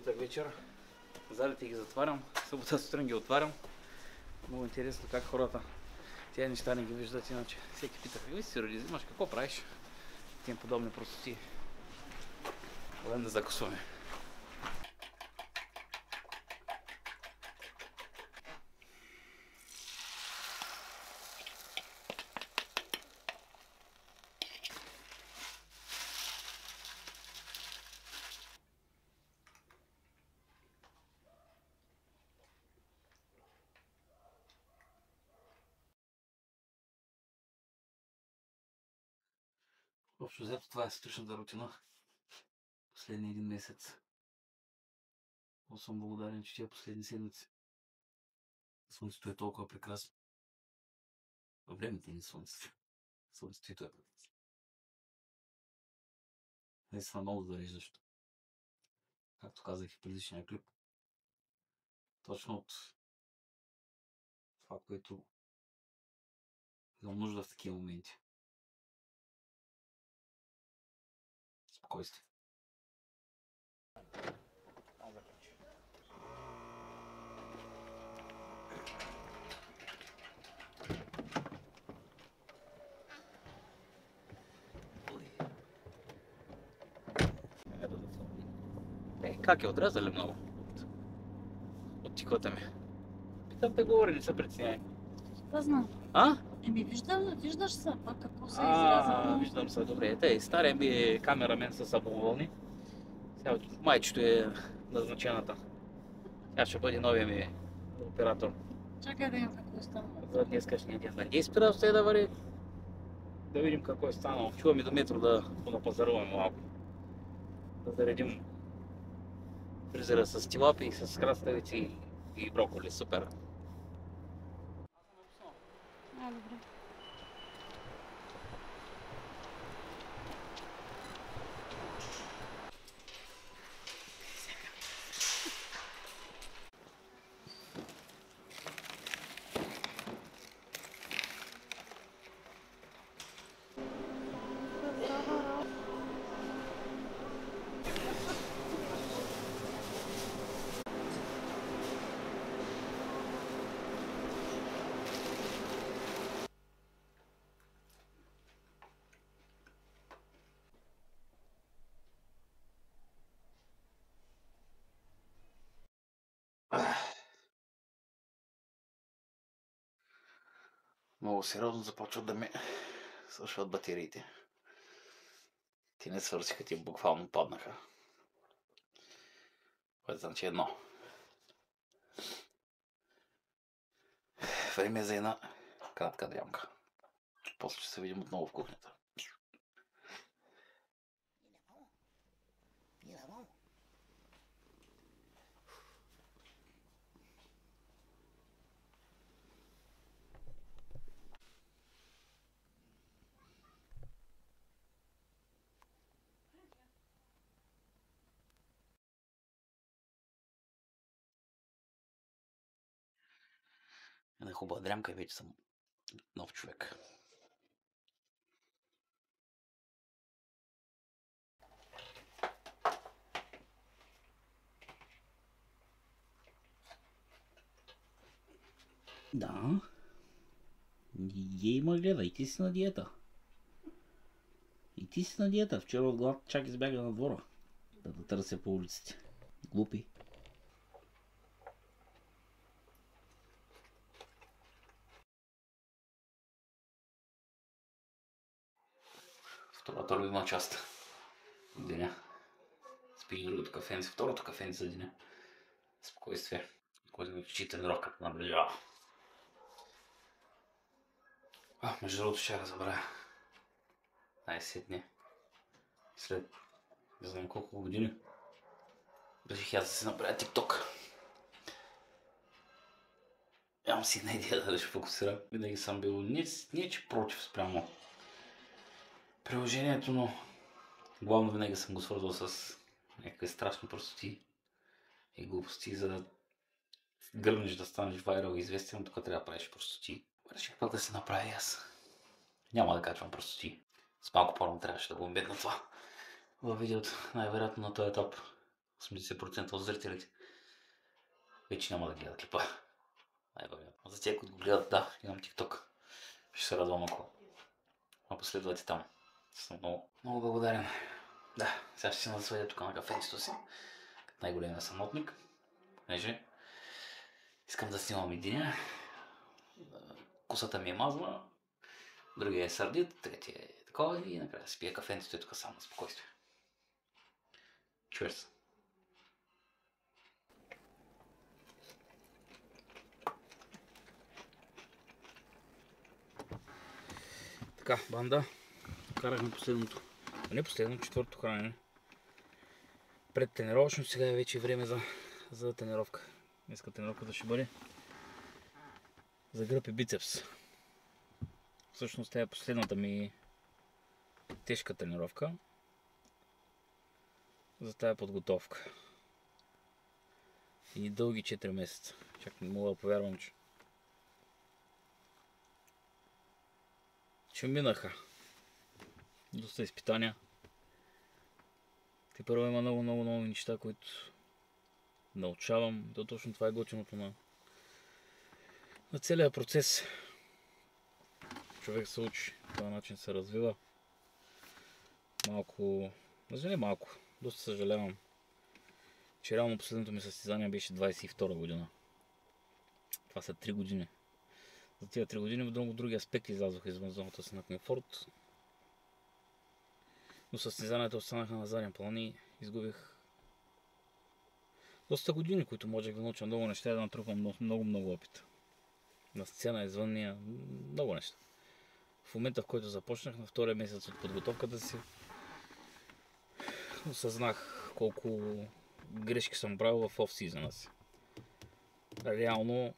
четвъртък вечер. Залите ги затварям, събота сутрин ги отварям. Много интересно как хората тези неща не ги виждат, иначе всеки пита: "Ви си роди, взимаш, какво правиш?" Тем подобни простоти. Давай да закусваме. Общо взето това е сутрешната рутина. Последния един месец. Много съм благодарен, че тия последни седмици слънцето е толкова прекрасно. Във времето ни слънцето. Слънцето и то е прекрасно. Наистина много зареждащо. Както казах и в предишния клип. Точно от това, което имам нужда в такива моменти. Спокойствие. Как е отрязали много от тикота ми? Питам те, говори, не се притесняй. Да знам. А? Виждаш се, пак какво се изряза. Виждам се, добре. Те, стария ми е камерамен с абовълни. Сега майчето е назначената. Тя ще бъде новия ми оператор. Чакай да видим какво стана. За днескашния ден. Надей спира все да вари. Да видим какво е станало. Чуваме до метро да понапазаруваме малко. Да заредим фризера с тилапи, с краставици и броколи. Супер. Добре. Много сериозно започват да ми свършват батериите. Ти не свършиха, ти буквално паднаха. Това значи едно. Време е за една кратка дрямка. После ще се видим отново в кухнята. Една хубава дрямка и вече съм нов човек. Да. Ей, ма гледай, ти си на диета. И ти си на диета. Вчера от глад чак избяга на двора. Да търся по улиците. Глупи. Втората любима част от деня. Спиш другото кафенце, второто кафенце за деня. Спокойствие. Който ми чити тренировка наближава. Между другото ще разбера. Най-сетне. След не знам колко години реших аз да си направя TikTok. Нямам си една идея да ще фокусира. Винаги съм бил не че против спрямо приложението, но главно винаги съм го свързвал с някакви страшни простоти и глупости, за да гръмнеш да станеш вайрал и известен, тук трябва да правиш простоти. Реших пък да се направя и аз. Няма да качвам простоти. С малко по-рано трябваше да го обедна това във видеото, най-вероятно на този етап. 80% от зрителите вече няма да гледат клипа. Най-вероятно. За тях, които го гледат, да, имам TikTok. Ще се радвам, ако последвате там. Съм много, много благодарен. Да, сега ще се насладя тук на кафенцето си, като най-големия самотник, понеже искам да снимам единия. Косата ми е мазла, другия е сърдит, третия е такова и накрая да си пия кафенцето и тук само на спокойствие. Cheers! Така, банда, карахме последното, не последно, четвърто хранене. Пред тренировъчно, сега е вече време за тренировка. Днеска тренировката ще бъде за гръб и бицепс. Всъщност тя е последната ми тежка тренировка за тая подготовка. И дълги 4 месеца. Чак не мога да повярвам, че минаха. Доста изпитания. Те първо има много неща, които научавам. То точно това е готиното на целия процес. Човек се учи, по този начин се развива. Малко, даже не малко, доста съжалявам, че реално последното ми състезание беше 22 година. Това са 3 години. За тия 3 години в други аспекти излязох извън зоната си на комфорт. Но състезанията останаха на заден план и изгубих доста години, които можех да науча много неща и да натрупам много опит. На сцена, извън нея, много неща. В момента, в който започнах, на втория месец от подготовката си, осъзнах колко грешки съм правил в оф-сизъна си. Реално,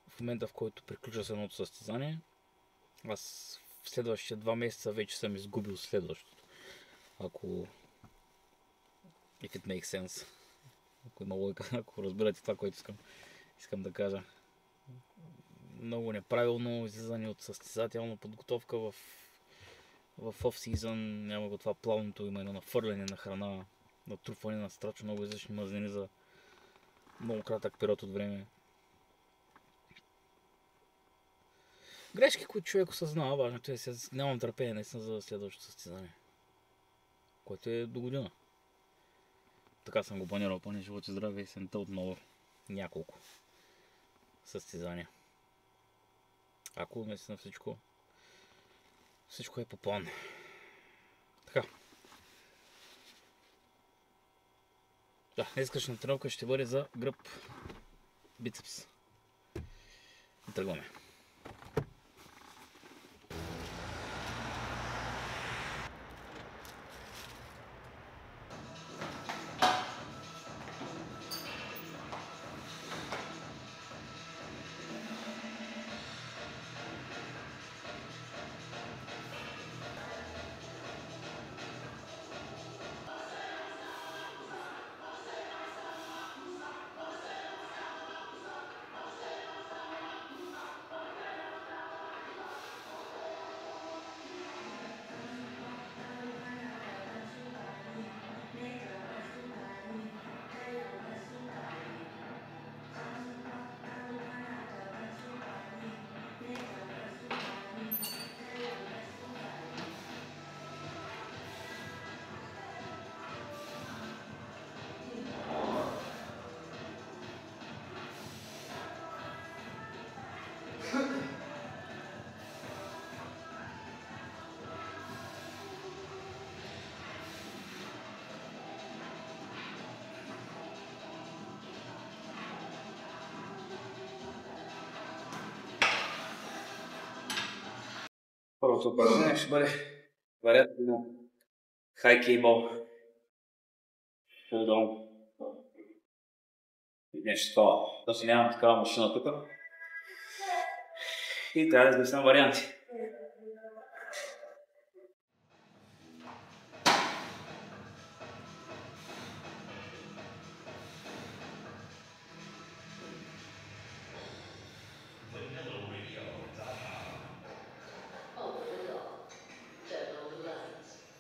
в момента, в който приключа с едното състезание, аз в следващите 2 месеца вече съм изгубил следващото. Ако if it makes sense. Ако има логика, ако разбирате това, което искам да кажа. Много неправилно излизане от състезателна подготовка в оф-сизън, няма го това плавното, има едно нафърляне на храна, натрупване на страшно много излишни мазнини за много кратък период от време. Грешки, които човек осъзнава, важното е, нямам търпение наистина за следващото състезание, което е до година. Така съм го планирал, пълни живот и здраве и сента отново няколко състезания. Ако наистина всичко е по план. Така. Да, днескашна тренировка ще бъде за гръб, бицепс. И тръгваме. Първото упражнение ще бъде вариант на хай кейбъл. Шелдон. И днес ще това. Да си нямам такава машина тук. И трябва да измислям варианти.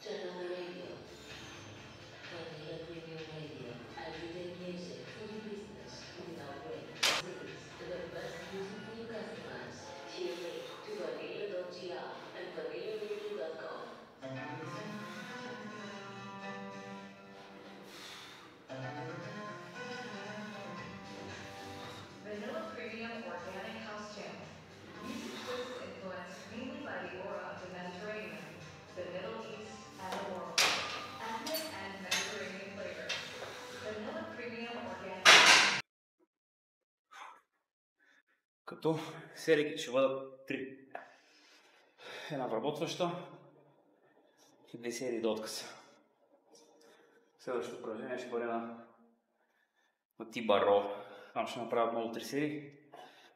Turn on the radio. Vanilla Premium Radio. Като сериите ще бъдат 3. Една вработваща и 2 серии до отказ. Следващото упражнение ще бъде на T-bar row. Там ще направя много 3 серии.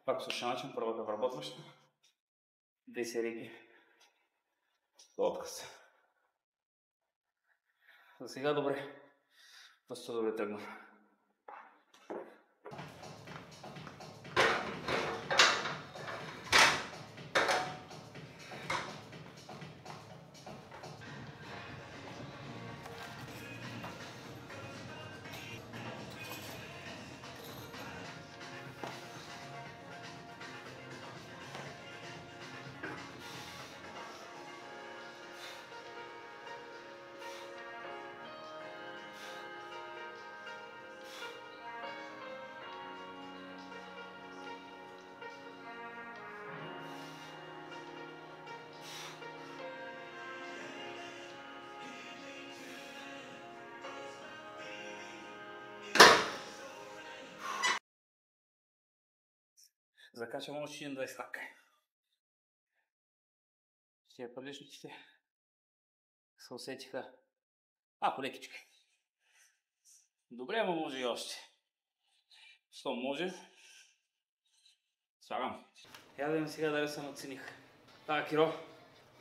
Пак по същия начин, първата вработваща, 2 серии до отказ. За сега добре. Доста добре тръгна. Закачам още един 20 стак. Ще приличниците се усетиха полекичка. Добре, ама може и още. Що може? Слагам. Я да видим сега дали съм оцених. Киро,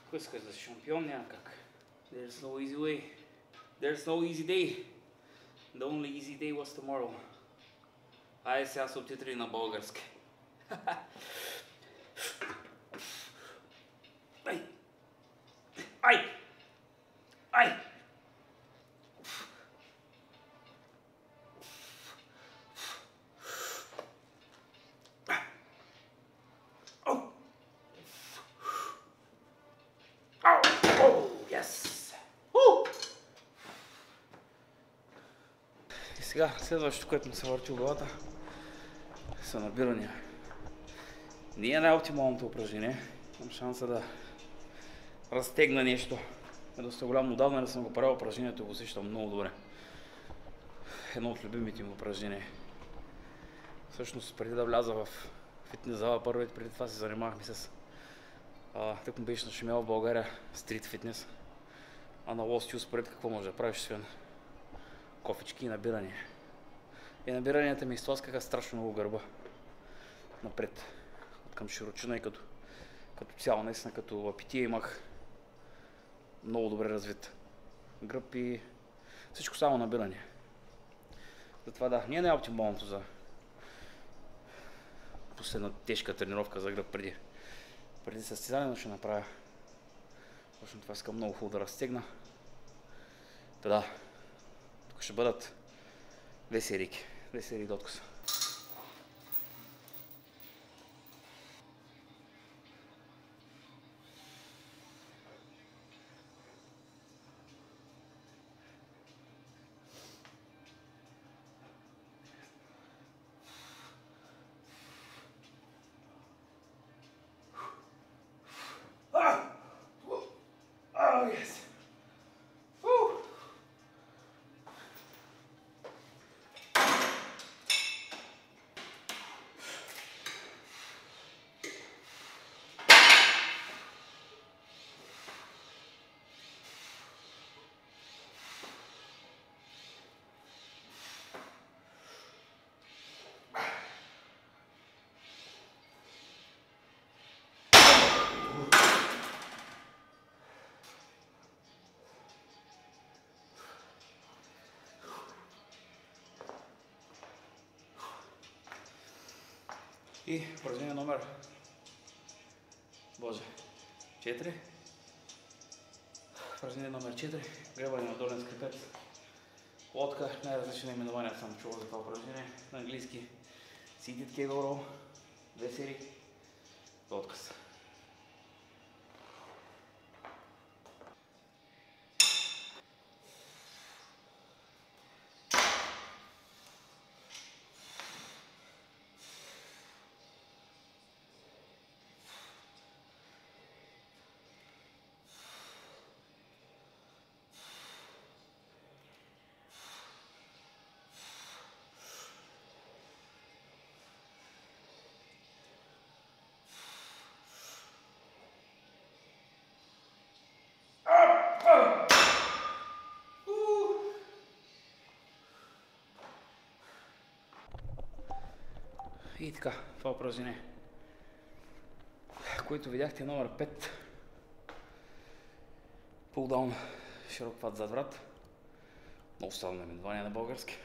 ако искаш да си шампион, няма как. There's no easy way. There's no easy day. The only easy day was tomorrow. Айде сега субтитри на български. Ай! Ай! Ай! И сега следващото, което ми се върти в главата, са набирания. Не е най-оптималното упражнение. Имам шанса да разтегна нещо. Е доста голямо. Отдавна не съм го правил упражнението и го усещам много добре. Едно от любимите ми упражнения. Всъщност преди да вляза в фитнес зала, преди това се занимавахме с тък му беше нашумял в България стрит фитнес. А на Lost Youth пред какво може да правиш, освен кофички и набирания. И набиранията ми изтласкаха страшно много гърба напред. Към широчина и като цяло, наистина като апетия имах много добре развит гръб и всичко само набиране. Затова да, не е оптималното за последна тежка тренировка за гръб преди състезание, но ще направя. Точно това искам много хубаво да разтегна. Да, тук ще бъдат 2 серии до откуса. И упражнение номер 4. Упражнение номер 4. Гребане на долен скрипет. Лодка. Най-различни наименования съм чувал за това упражнение. На английски Seated Cable Row. 2 серии до отказ. И така, това упражнение, което видяхте, номер 5. Пулдаун, широк пад зад врат. Много странно наименование на български.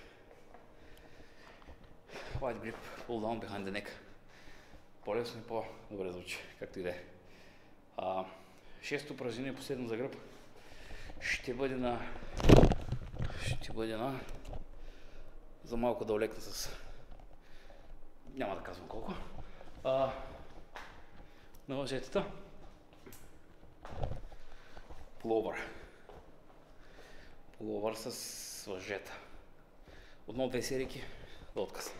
Wide grip, pull down behind the neck. По-лесно и по-добре звучи, както и да е. Шесто упражнение, последно за гръб, ще бъде на за малко да олекна с... Няма да казвам колко. На въжетата. Пуловър. Пуловър с въжета. Отново 2 серийки до отказ.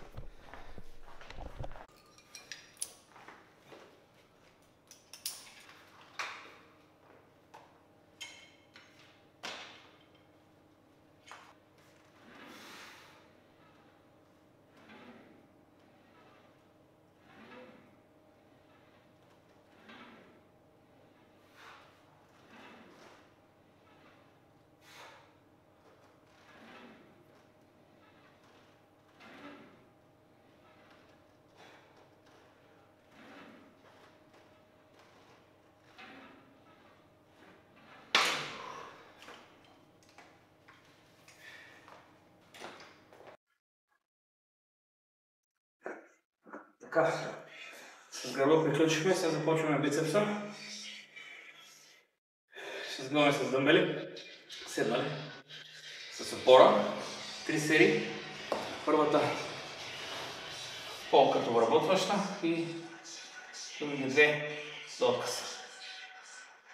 Така, с гърба приключихме, сега започваме бицепса. Ще сгъваме с дъмбели, седнали, с опора, 3 серии. Първата по-като обработваща и другите 2 до отказ.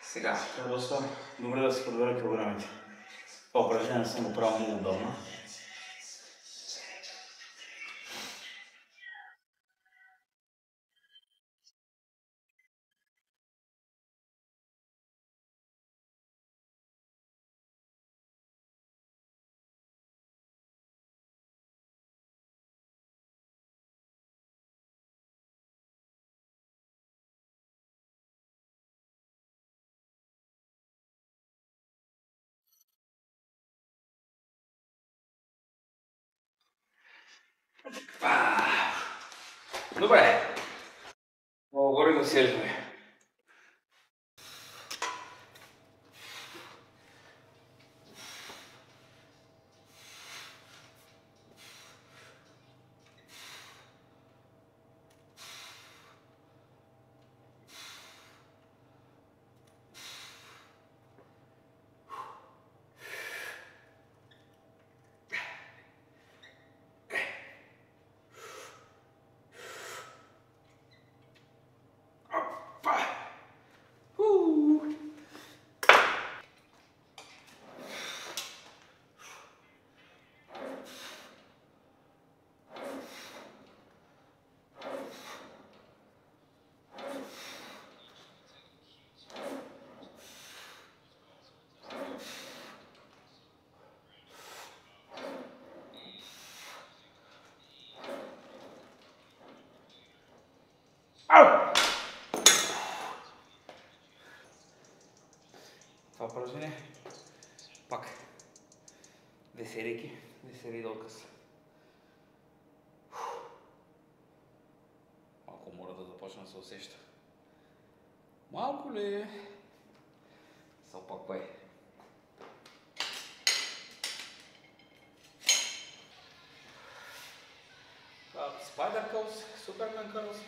Сега трябва доста добре да се подбера килограмите. Това упражнение съм го правил много удобно. Добре. Много горе да седваме. Това упражнение, пак 2 серийки, 2 серии до отказ. Малко мора да започна да се усеща. Малко ли? Се опаквай. Spider curls, Superman curls.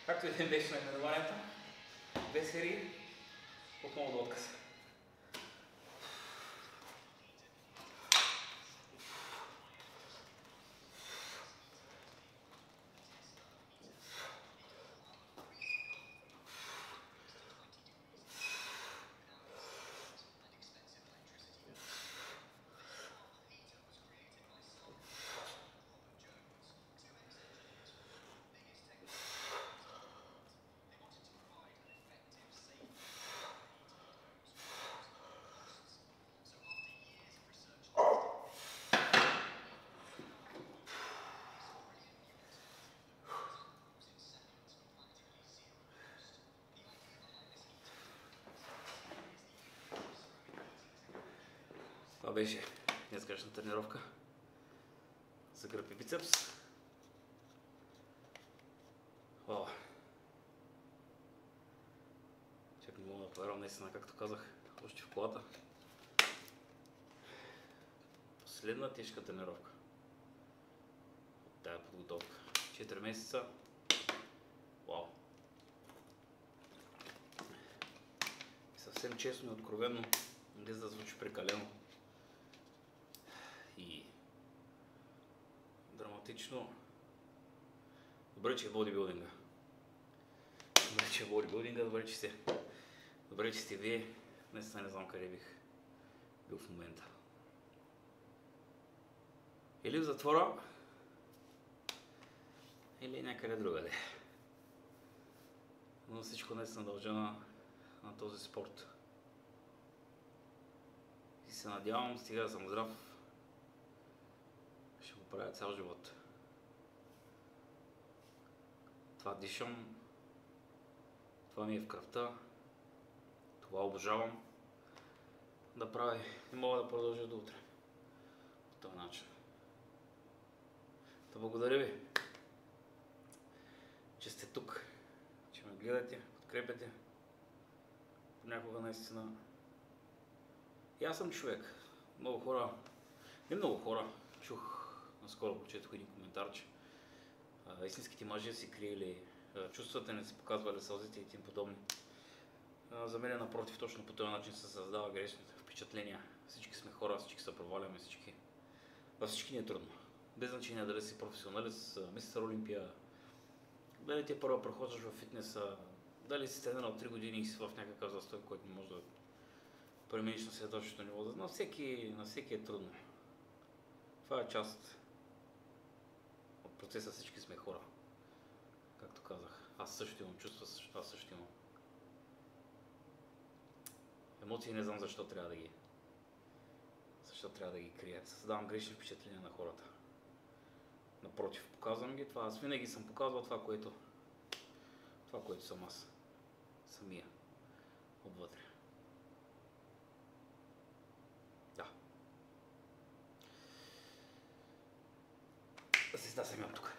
Както и да беше наименованието. 2 серии, отново до отказ. Това беше днескашна тренировка. за гръб и бицепс. Чакай, не мога да повярвам наистина, както казах, още в колата. Последна тежка тренировка от тая подготовка. 4 месеца. Вау! И съвсем честно и откровенно, без да звучи прекалено и драматично. Добре, че е бодибилдинга. Добре, че е бодибилдинга, добре, че сте вие. Наистина не знам къде бих бил в момента. Или в затвора, или някъде другаде. Но всичко наистина дължа на този спорт. И се надявам, стига да съм здрав, ще го правя цял живот. Това дишам, това ми е в кръвта, това обожавам да правя. Не мога да продължа до утре по този начин. Да благодаря ви, че сте тук, че ме гледате, подкрепяте. Понякога наистина. И аз съм човек. Много хора, не много хора, чух, наскоро прочетох един коментар, че истинските мъже си криели чувствата, не си показвали сълзите и тим подобни. За мен напротив, точно по този начин се създава грешните впечатления. Всички сме хора, всички се проваляме, във всички ни е трудно. Без значение дали си професионалист, мистер Олимпия, дали ти първо прохождаш в фитнеса, дали си тренирал 3 години и си в някакъв застой, който не може да премениш на следващото ниво. На всеки е трудно. Това е част от процеса, всички сме хора. Както казах, аз също имам чувства, аз също имам емоции, не знам защо трябва да ги крия. Създавам грешни впечатления на хората. Напротив, показвам ги това. Аз винаги съм показвал това, което съм аз. Самия. Отвътре. Да. Да се стасам тук.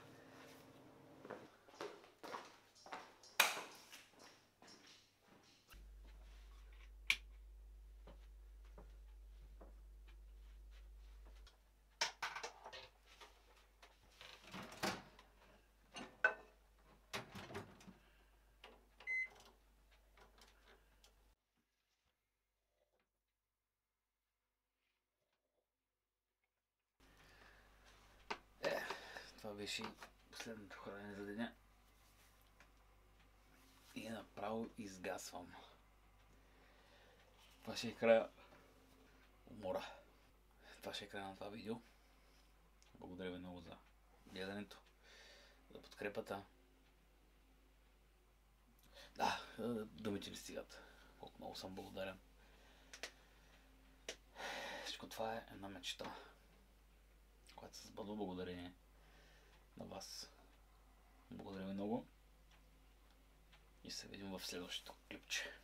Това беше последното хранене за деня. И направо изгасвам. Това ще е края умора. Това ще е края на това видео. Благодаря ви много за гледането, за подкрепата. Да, думите не стигат. Колко много съм благодарен. Всичко това е една мечта, която се сбъдва благодарение на вас. Благодаря ви много и се видим в следващото клипче.